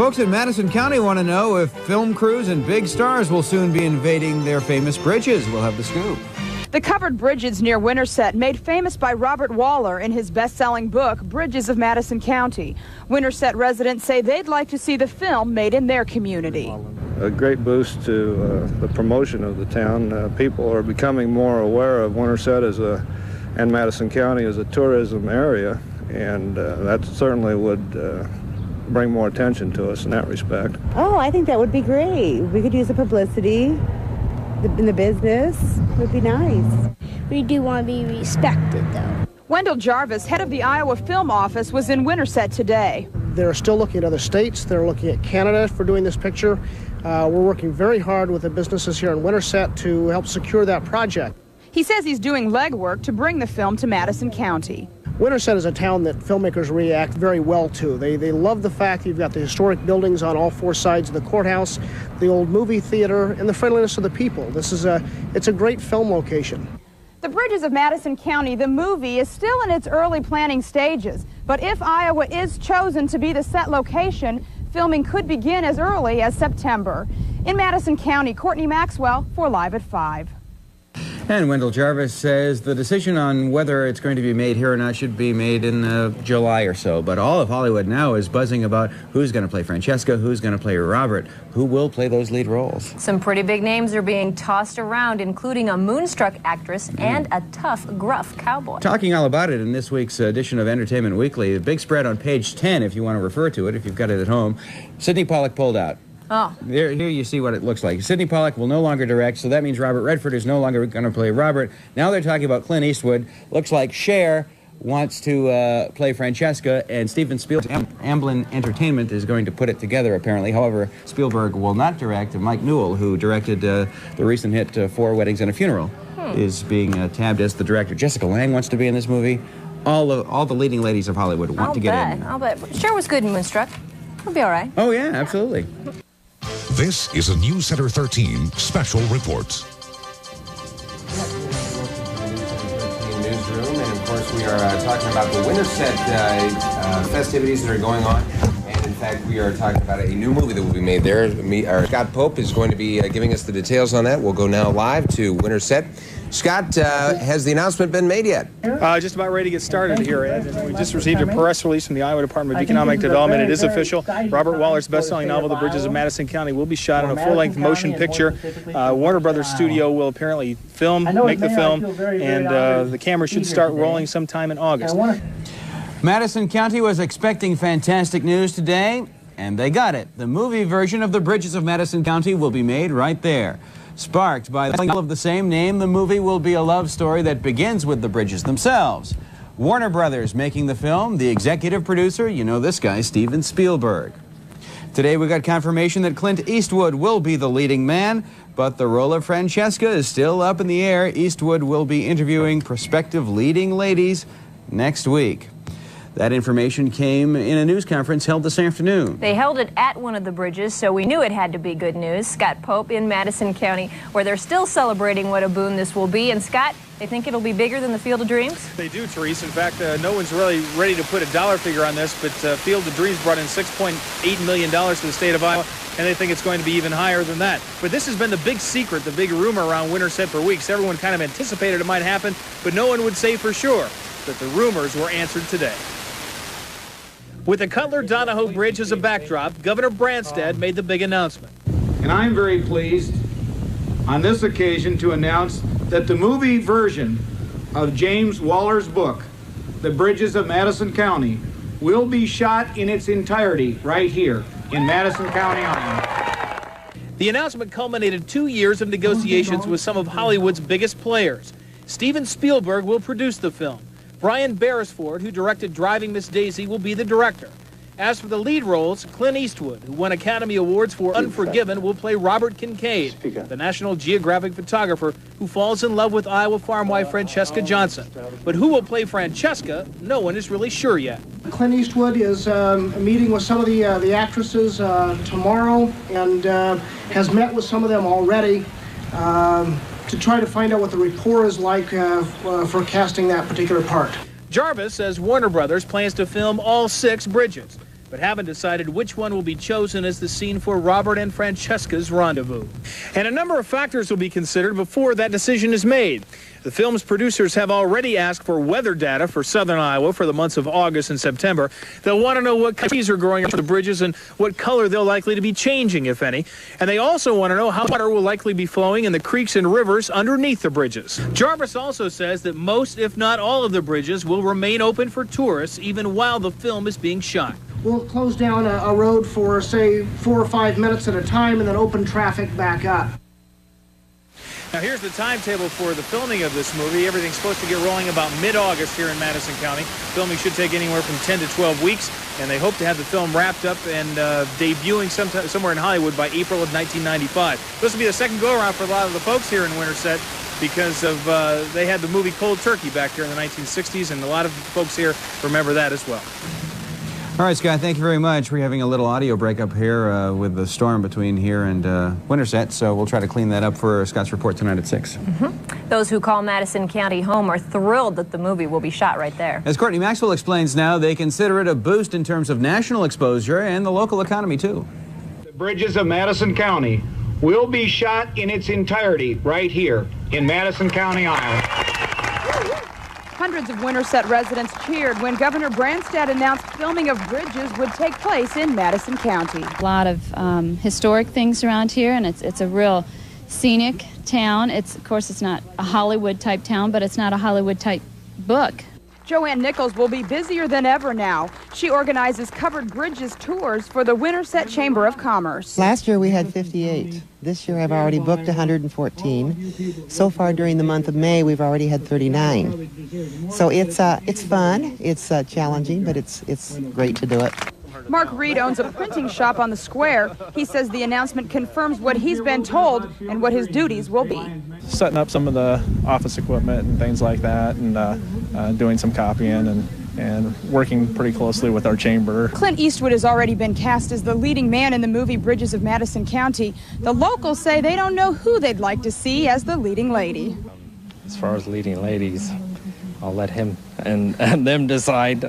Folks in Madison County want to know if film crews and big stars will soon be invading their famous bridges. We'll have the scoop. The covered bridges near Winterset, made famous by Robert Waller in his best-selling book, Bridges of Madison County. Winterset residents say they'd like to see the film made in their community. A great boost to the promotion of the town. People are becoming more aware of Winterset and Madison County as a tourism area, and that certainly would bring more attention to us in that respect. Oh, I think that would be great. We could use the publicity in the business. It would be nice. We do want to be respected, though. Wendol Jarvis, head of the Iowa Film Office, was in Winterset today. They're still looking at other states. They're looking at Canada for doing this picture. We're working very hard with the businesses here in Winterset to help secure that project. He says he's doing legwork to bring the film to Madison County. Winterset is a town that filmmakers react very well to. They love the fact that you've got the historic buildings on all four sides of the courthouse, the old movie theater, and the friendliness of the people. It's a great film location. The Bridges of Madison County, the movie, is still in its early planning stages. But if Iowa is chosen to be the set location, filming could begin as early as September. In Madison County, Courtney Maxwell for Live at 5. And Wendol Jarvis says the decision on whether it's going to be made here or not should be made in July or so. But all of Hollywood now is buzzing about who's going to play Francesca, who's going to play Robert, who will play those lead roles. Some pretty big names are being tossed around, including a moonstruck actress and a tough, gruff cowboy. Talking all about it in this week's edition of Entertainment Weekly, the big spread on page 10, if you want to refer to it, if you've got it at home. Sidney Pollack pulled out. Oh. Here you see what it looks like. Sidney Pollack will no longer direct, so that means Robert Redford is no longer going to play Robert. Now they're talking about Clint Eastwood. Looks like Cher wants to play Francesca, and Steven Spielberg, Amblin Entertainment, is going to put it together, apparently. However, Spielberg will not direct. Mike Newell, who directed the recent hit Four Weddings and a Funeral, is being tabbed as the director. Jessica Lange wants to be in this movie. All the leading ladies of Hollywood want to get in. I'll bet. Cher was good in Moonstruck. He'll be all right. Oh, yeah, absolutely. This is a News Center 13 special report. Newsroom, and of course we are talking about the Winterset festivities that are going on. And in fact, we are talking about a new movie that will be made there. Scott Pope is going to be giving us the details on that. We'll go now live to Winterset. Scott, has the announcement been made yet? Just about ready to get started here, Ed. We just received a press release from the Iowa Department of Economic Development. It is official. Robert Waller's best-selling novel, The Bridges of Madison County, will be shot in a full-length motion picture. Warner Brothers Studio will apparently make the film, and the camera should start rolling sometime in August. Madison County was expecting fantastic news today, and they got it. The movie version of The Bridges of Madison County will be made right there. Sparked by the title of the same name, the movie will be a love story that begins with the bridges themselves. Warner Brothers making the film, the executive producer, you know this guy, Steven Spielberg. Today we got confirmation that Clint Eastwood will be the leading man, but the role of Francesca is still up in the air. Eastwood will be interviewing prospective leading ladies next week. That information came in a news conference held this afternoon. They held it at one of the bridges, so we knew it had to be good news. Scott Pope in Madison County, where they're still celebrating what a boon this will be. And Scott, they think it'll be bigger than the Field of Dreams? They do, Therese. In fact, no one's really ready to put a dollar figure on this, but Field of Dreams brought in $6.8 million to the state of Iowa, and they think it's going to be even higher than that. But this has been the big secret, the big rumor around Winterset for weeks. Everyone kind of anticipated it might happen, but no one would say for sure that the rumors were answered today. With the Cutler-Donahoe Bridge as a backdrop, Governor Branstad made the big announcement. And I'm very pleased on this occasion to announce that the movie version of James Waller's book, The Bridges of Madison County, will be shot in its entirety right here in Madison County, Iowa. The announcement culminated 2 years of negotiations with some of Hollywood's biggest players. Steven Spielberg will produce the film. Brian Beresford, who directed Driving Miss Daisy, will be the director. As for the lead roles, Clint Eastwood, who won Academy Awards for Unforgiven, will play Robert Kincaid, the National Geographic photographer who falls in love with Iowa farm wife Francesca Johnson. But who will play Francesca, no one is really sure yet. Clint Eastwood is meeting with some of the actresses tomorrow and has met with some of them already to try to find out what the rapport is like for casting that particular part. Jarvis says Warner Brothers plans to film all 6 bridges. but haven't decided which one will be chosen as the scene for Robert and Francesca's rendezvous. And a number of factors will be considered before that decision is made. The film's producers have already asked for weather data for southern Iowa for the months of August and September. They'll want to know what trees are growing up the bridges and what color they're likely to be changing, if any. And they also want to know how water will likely be flowing in the creeks and rivers underneath the bridges. Jarvis also says that most, if not all, of the bridges will remain open for tourists even while the film is being shot. We'll close down a road for, say, 4 or 5 minutes at a time and then open traffic back up. Now here's the timetable for the filming of this movie. Everything's supposed to get rolling about mid-August here in Madison County. Filming should take anywhere from 10 to 12 weeks, and they hope to have the film wrapped up and debuting somewhere in Hollywood by April of 1995. This will be the second go-around for a lot of the folks here in Winterset because of they had the movie Cold Turkey back here in the 1960s, and a lot of folks here remember that as well. All right, Scott, thank you very much. We're having a little audio break up here with the storm between here and Winterset, so we'll try to clean that up for Scott's report tonight at 6. Those who call Madison County home are thrilled that the movie will be shot right there. As Courtney Maxwell explains now, they consider it a boost in terms of national exposure and the local economy, too. The bridges of Madison County will be shot in its entirety right here in Madison County, Iowa. Hundreds of Winterset residents cheered when Governor Branstad announced filming of bridges would take place in Madison County. A lot of historic things around here, and it's a real scenic town. Of course, it's not a Hollywood-type town, but it's not a Hollywood-type book. Joanne Nichols will be busier than ever now. She organizes covered bridges tours for the Winterset Chamber of Commerce. Last year we had 58. This year I've already booked 114. So far during the month of May we've already had 39. So it's fun, it's challenging, but it's great to do it. Mark Reed owns a printing shop on the square. He says the announcement confirms what he's been told and what his duties will be. Setting up some of the office equipment and things like that, and doing some copying and working pretty closely with our chamber. Clint Eastwood has already been cast as the leading man in the movie Bridges of Madison County. The locals say they don't know who they'd like to see as the leading lady. As far as leading ladies, I'll let him and them decide.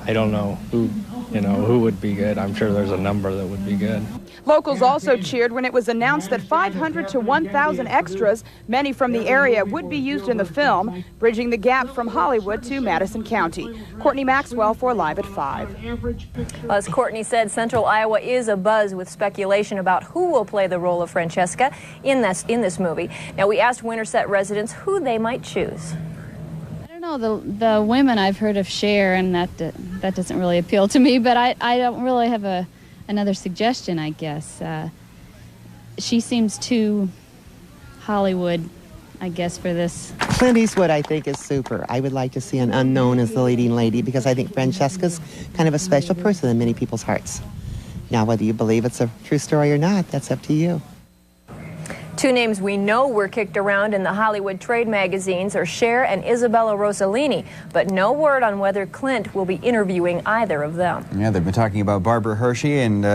I don't know who would be good. I'm sure there's a number that would be good. Locals also cheered when it was announced that 500 to 1,000 extras, many from the area, would be used in the film, bridging the gap from Hollywood to Madison County. Courtney Maxwell for Live at 5. As Courtney said, Central Iowa is abuzz with speculation about who will play the role of Francesca in this movie. Now, we asked Winterset residents who they might choose. I don't know, the women I've heard of Cher, and that doesn't really appeal to me, but I don't really have another suggestion, I guess. She seems too Hollywood, I guess, for this. Clint Eastwood, I think, is super. I would like to see an unknown as the leading lady because I think Francesca's kind of a special person in many people's hearts. Now, whether you believe it's a true story or not, that's up to you. Two names we know were kicked around in the Hollywood trade magazines are Cher and Isabella Rossellini, but no word on whether Clint will be interviewing either of them. Yeah, they've been talking about Barbara Hershey and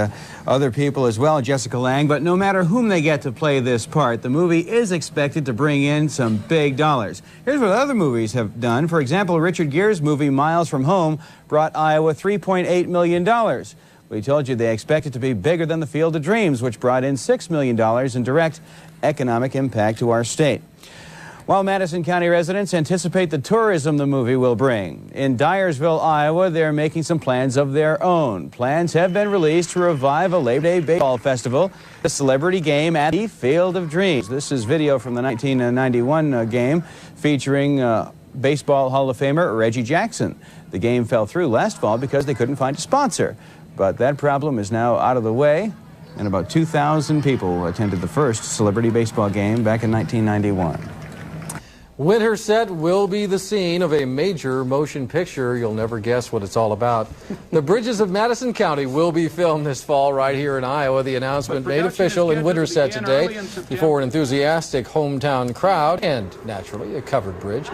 other people as well, Jessica Lange, but no matter whom they get to play this part, the movie is expected to bring in some big dollars. Here's what other movies have done. For example, Richard Gere's movie Miles from Home brought Iowa $3.8 million. We told you they expect it to be bigger than The Field of Dreams, which brought in $6 million in direct economic impact to our state. While Madison County residents anticipate the tourism the movie will bring, in Dyersville, Iowa, they're making some plans of their own. Plans have been released to revive a Labor Day baseball festival, the celebrity game at the Field of Dreams. This is video from the 1991 game featuring Baseball Hall of Famer Reggie Jackson. The game fell through last fall because they couldn't find a sponsor. But that problem is now out of the way, and about 2,000 people attended the first celebrity baseball game back in 1991. Winterset will be the scene of a major motion picture. You'll never guess what it's all about. The Bridges of Madison County will be filmed this fall right here in Iowa. The announcement made official in Winterset today before an enthusiastic hometown crowd and, naturally, a covered bridge.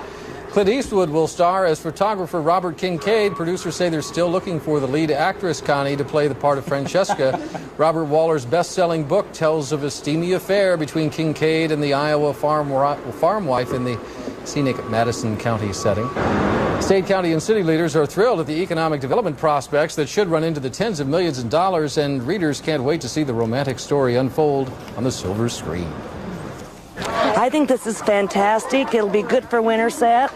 Clint Eastwood will star as photographer Robert Kincaid. Producers say they're still looking for the lead actress, Connie, to play the part of Francesca. Robert Waller's best-selling book tells of a steamy affair between Kincaid and the Iowa farm wife in the scenic Madison County setting. State, county, and city leaders are thrilled at the economic development prospects that should run into the tens of millions of dollars, and readers can't wait to see the romantic story unfold on the silver screen. I think this is fantastic. It'll be good for Winterset.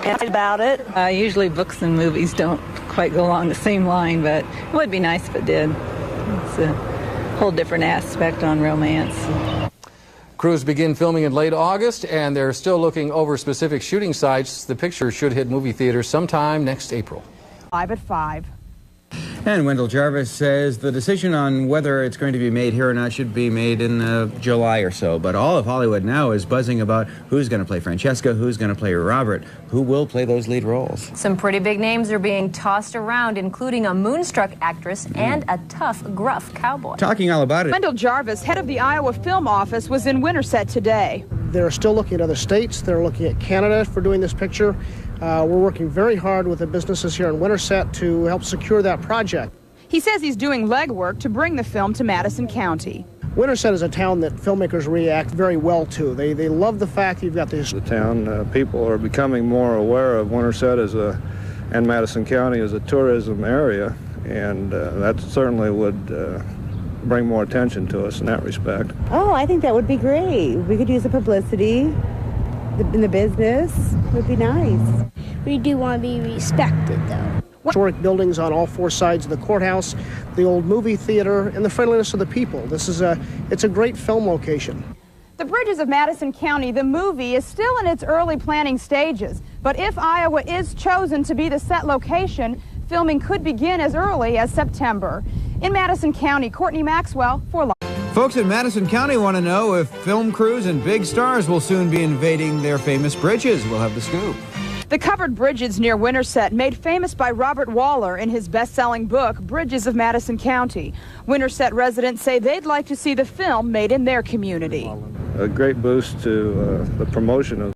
And about it. Usually books and movies don't quite go along the same line, but it would be nice if it did. It's a whole different aspect on romance. Crews begin filming in late August, and they're still looking over specific shooting sites. The picture should hit movie theaters sometime next April. 5 at 5. And Wendol Jarvis says the decision on whether it's going to be made here or not should be made in July or so. But all of Hollywood now is buzzing about who's going to play Francesca, who's going to play Robert, who will play those lead roles. Some pretty big names are being tossed around, including a moonstruck actress and a tough, gruff cowboy. Talking all about it. Wendol Jarvis, head of the Iowa Film Office, was in Winterset today. They're still looking at other states. They're looking at Canada for doing this picture. We're working very hard with the businesses here in Winterset to help secure that project. He says he's doing legwork to bring the film to Madison County. Winterset is a town that filmmakers react very well to. They love the fact that you've got this. The town, people are becoming more aware of Winterset and Madison County as a tourism area, and that certainly would bring more attention to us in that respect. Oh, I think that would be great. We could use the publicity in the business. It would be nice. We do want to be respected, though. Historic buildings on all four sides of the courthouse, the old movie theater, and the friendliness of the people. It's a great film location. The Bridges of Madison County, the movie, is still in its early planning stages. But if Iowa is chosen to be the set location, filming could begin as early as September. In Madison County, Courtney Maxwell for Live. Folks in Madison County want to know if film crews and big stars will soon be invading their famous bridges. We'll have the scoop. The covered bridges near Winterset, made famous by Robert Waller in his best-selling book, Bridges of Madison County. Winterset residents say they'd like to see the film made in their community. A great boost to the promotion of